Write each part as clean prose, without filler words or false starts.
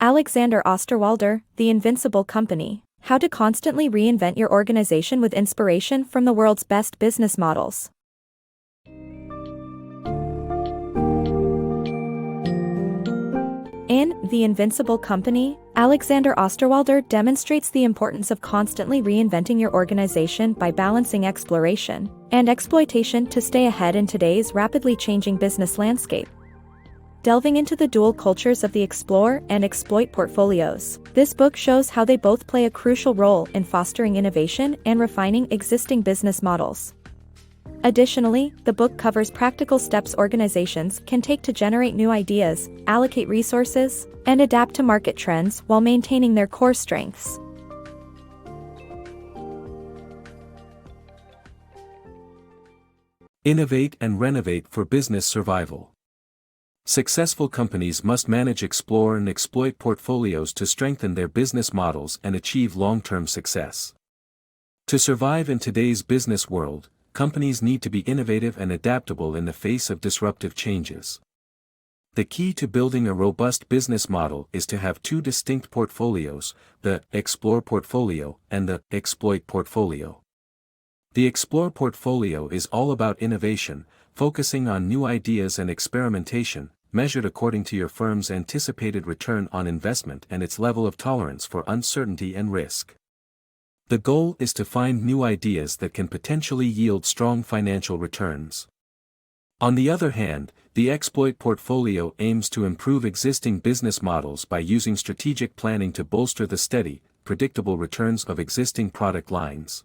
Alexander Osterwalder, The Invincible Company. How to constantly reinvent your organization with inspiration from the world's best business models. In The Invincible Company, Alexander Osterwalder demonstrates the importance of constantly reinventing your organization by balancing exploration and exploitation to stay ahead in today's rapidly changing business landscape. Delving into the dual cultures of the explore and exploit portfolios, this book shows how they both play a crucial role in fostering innovation and refining existing business models. Additionally, the book covers practical steps organizations can take to generate new ideas, allocate resources, and adapt to market trends while maintaining their core strengths. Innovate and renovate for business survival. Successful companies must manage, explore, and exploit portfolios to strengthen their business models and achieve long-term success. To survive in today's business world, companies need to be innovative and adaptable in the face of disruptive changes. The key to building a robust business model is to have two distinct portfolios, the Explore portfolio and the Exploit portfolio. The Explore portfolio is all about innovation, focusing on new ideas and experimentation, measured according to your firm's anticipated return on investment and its level of tolerance for uncertainty and risk. The goal is to find new ideas that can potentially yield strong financial returns. On the other hand, the Exploit portfolio aims to improve existing business models by using strategic planning to bolster the steady, predictable returns of existing product lines.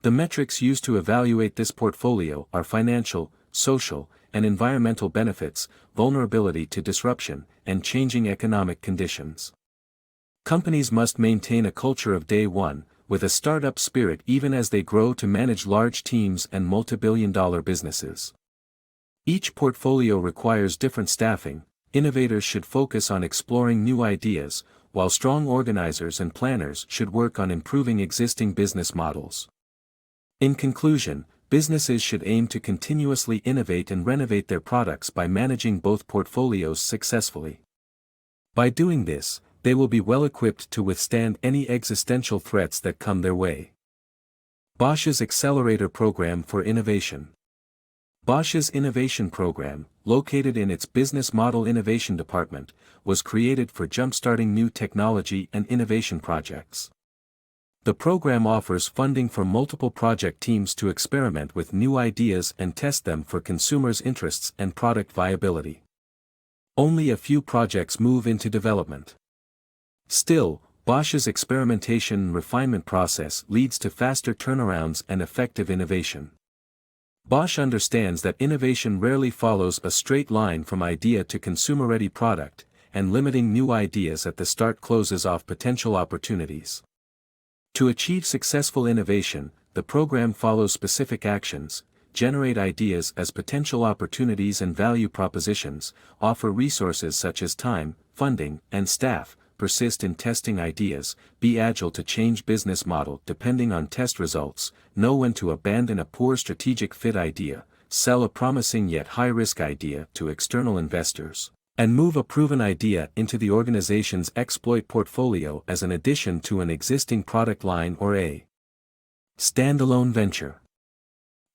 The metrics used to evaluate this portfolio are financial, social, and environmental benefits, vulnerability to disruption, and changing economic conditions. Companies must maintain a culture of day one, with a startup spirit even as they grow to manage large teams and multi-billion-dollar businesses. Each portfolio requires different staffing. Innovators should focus on exploring new ideas, while strong organizers and planners should work on improving existing business models. In conclusion, businesses should aim to continuously innovate and renovate their products by managing both portfolios successfully. By doing this, they will be well equipped to withstand any existential threats that come their way. Bosch's Accelerator Program for Innovation. Bosch's innovation program, located in its Business Model Innovation Department, was created for jumpstarting new technology and innovation projects. The program offers funding for multiple project teams to experiment with new ideas and test them for consumers' interests and product viability. Only a few projects move into development. Still, Bosch's experimentation and refinement process leads to faster turnarounds and effective innovation. Bosch understands that innovation rarely follows a straight line from idea to consumer-ready product, and limiting new ideas at the start closes off potential opportunities. To achieve successful innovation, the program follows specific actions: generate ideas as potential opportunities and value propositions, offer resources such as time, funding, and staff, persist in testing ideas, be agile to change business model depending on test results, know when to abandon a poor strategic fit idea, sell a promising yet high-risk idea to external investors, and move a proven idea into the organization's exploit portfolio as an addition to an existing product line or a standalone venture.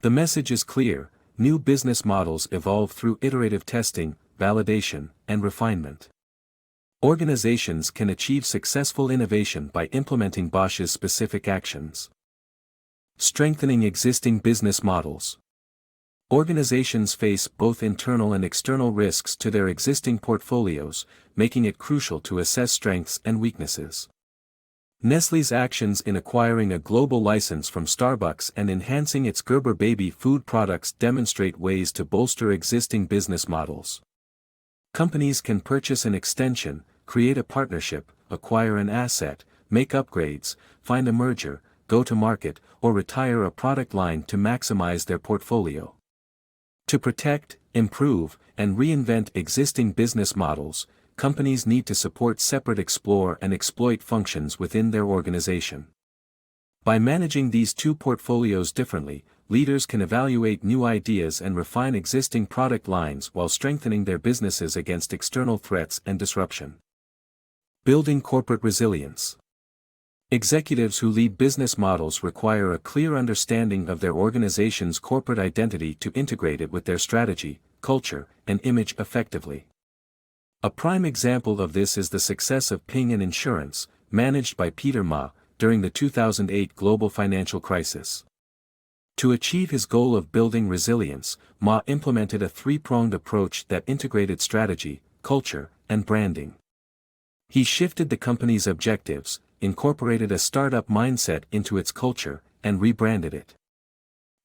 The message is clear: new business models evolve through iterative testing, validation, and refinement. Organizations can achieve successful innovation by implementing Bosch's specific actions. Strengthening existing business models. Organizations face both internal and external risks to their existing portfolios, making it crucial to assess strengths and weaknesses. Nestlé's actions in acquiring a global license from Starbucks and enhancing its Gerber baby food products demonstrate ways to bolster existing business models. Companies can purchase an extension, create a partnership, acquire an asset, make upgrades, find a merger, go to market, or retire a product line to maximize their portfolio. To protect, improve, and reinvent existing business models, companies need to support separate explore and exploit functions within their organization. By managing these two portfolios differently, leaders can evaluate new ideas and refine existing product lines while strengthening their businesses against external threats and disruption. Building corporate resilience. Executives who lead business models require a clear understanding of their organization's corporate identity to integrate it with their strategy, culture, and image effectively. A prime example of this is the success of Pigneur Insurance, managed by Peter Ma, during the 2008 global financial crisis. To achieve his goal of building resilience, Ma implemented a three-pronged approach that integrated strategy, culture, and branding. He shifted the company's objectives, incorporated a startup mindset into its culture, and rebranded it.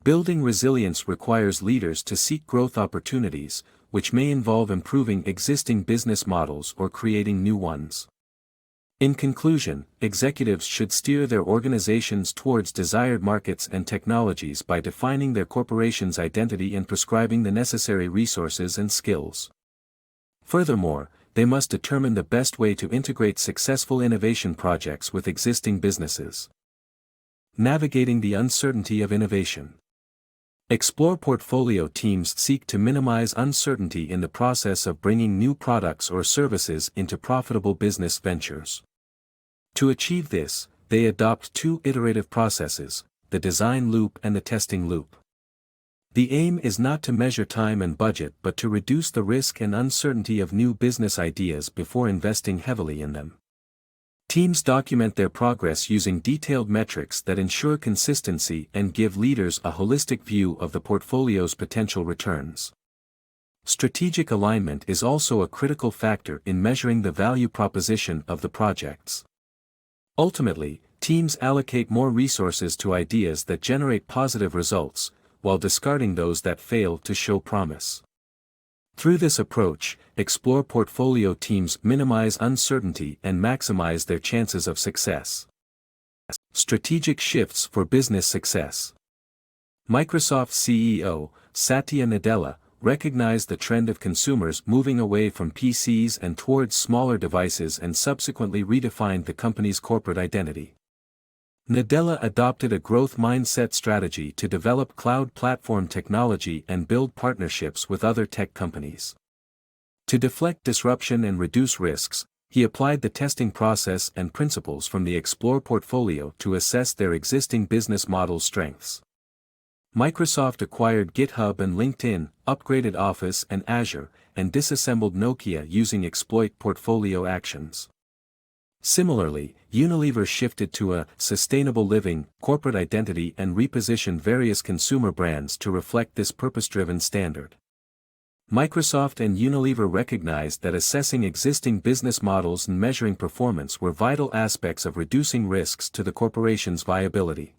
Building resilience requires leaders to seek growth opportunities, which may involve improving existing business models or creating new ones. In conclusion, executives should steer their organizations towards desired markets and technologies by defining their corporation's identity and prescribing the necessary resources and skills. Furthermore, they must determine the best way to integrate successful innovation projects with existing businesses. Navigating the uncertainty of innovation. Explore portfolio teams seek to minimize uncertainty in the process of bringing new products or services into profitable business ventures. To achieve this, they adopt two iterative processes, the design loop and the testing loop. The aim is not to measure time and budget but to reduce the risk and uncertainty of new business ideas before investing heavily in them. Teams document their progress using detailed metrics that ensure consistency and give leaders a holistic view of the portfolio's potential returns. Strategic alignment is also a critical factor in measuring the value proposition of the projects. Ultimately, teams allocate more resources to ideas that generate positive results, while discarding those that fail to show promise. Through this approach, Explore portfolio teams minimize uncertainty and maximize their chances of success. Strategic shifts for business success. Microsoft CEO, Satya Nadella, recognized the trend of consumers moving away from PCs and towards smaller devices and subsequently redefined the company's corporate identity. Nadella adopted a growth mindset strategy to develop cloud platform technology and build partnerships with other tech companies. To deflect disruption and reduce risks, he applied the testing process and principles from the Explore portfolio to assess their existing business model strengths. Microsoft acquired GitHub and LinkedIn, upgraded Office and Azure, and disassembled Nokia using exploit portfolio actions. Similarly, Unilever shifted to a sustainable living corporate identity and repositioned various consumer brands to reflect this purpose-driven standard. Microsoft and Unilever recognized that assessing existing business models and measuring performance were vital aspects of reducing risks to the corporation's viability.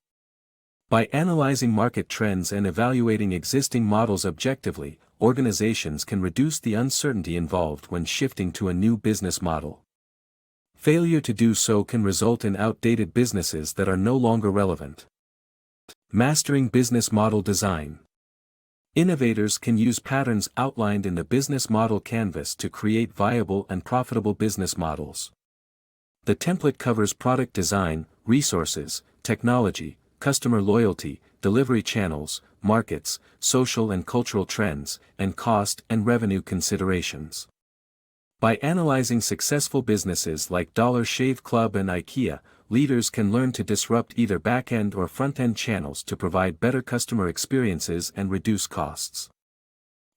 By analyzing market trends and evaluating existing models objectively, organizations can reduce the uncertainty involved when shifting to a new business model. Failure to do so can result in outdated businesses that are no longer relevant. Mastering business model design. Innovators can use patterns outlined in the business model canvas to create viable and profitable business models. The template covers product design, resources, technology, customer loyalty, delivery channels, markets, social and cultural trends, and cost and revenue considerations. By analyzing successful businesses like Dollar Shave Club and IKEA, leaders can learn to disrupt either back-end or front-end channels to provide better customer experiences and reduce costs.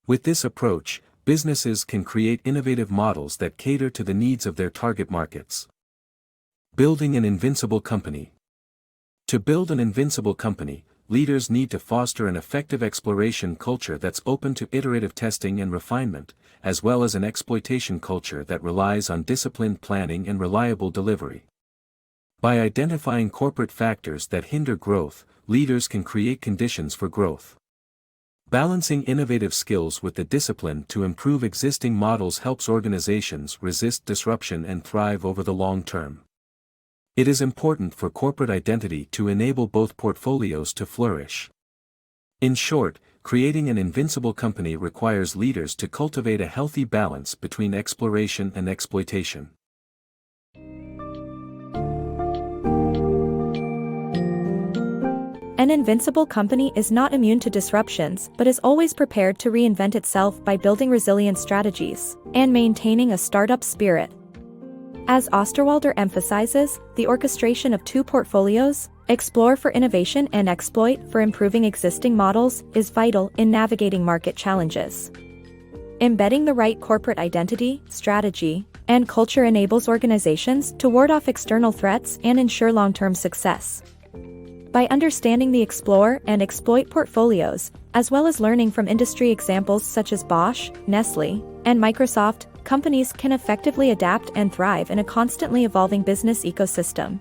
With this approach, businesses can create innovative models that cater to the needs of their target markets. Building an invincible company. To build an invincible company, leaders need to foster an effective exploration culture that's open to iterative testing and refinement, as well as an exploitation culture that relies on disciplined planning and reliable delivery. By identifying corporate factors that hinder growth, leaders can create conditions for growth. Balancing innovative skills with the discipline to improve existing models helps organizations resist disruption and thrive over the long term. It is important for corporate identity to enable both portfolios to flourish. In short, creating an invincible company requires leaders to cultivate a healthy balance between exploration and exploitation. An invincible company is not immune to disruptions but is always prepared to reinvent itself by building resilient strategies and maintaining a startup spirit. As Osterwalder emphasizes, the orchestration of two portfolios, explore for innovation and exploit for improving existing models, is vital in navigating market challenges. Embedding the right corporate identity, strategy, and culture enables organizations to ward off external threats and ensure long-term success. By understanding the explore and exploit portfolios, as well as learning from industry examples such as Bosch, Nestlé, and Microsoft, companies can effectively adapt and thrive in a constantly evolving business ecosystem.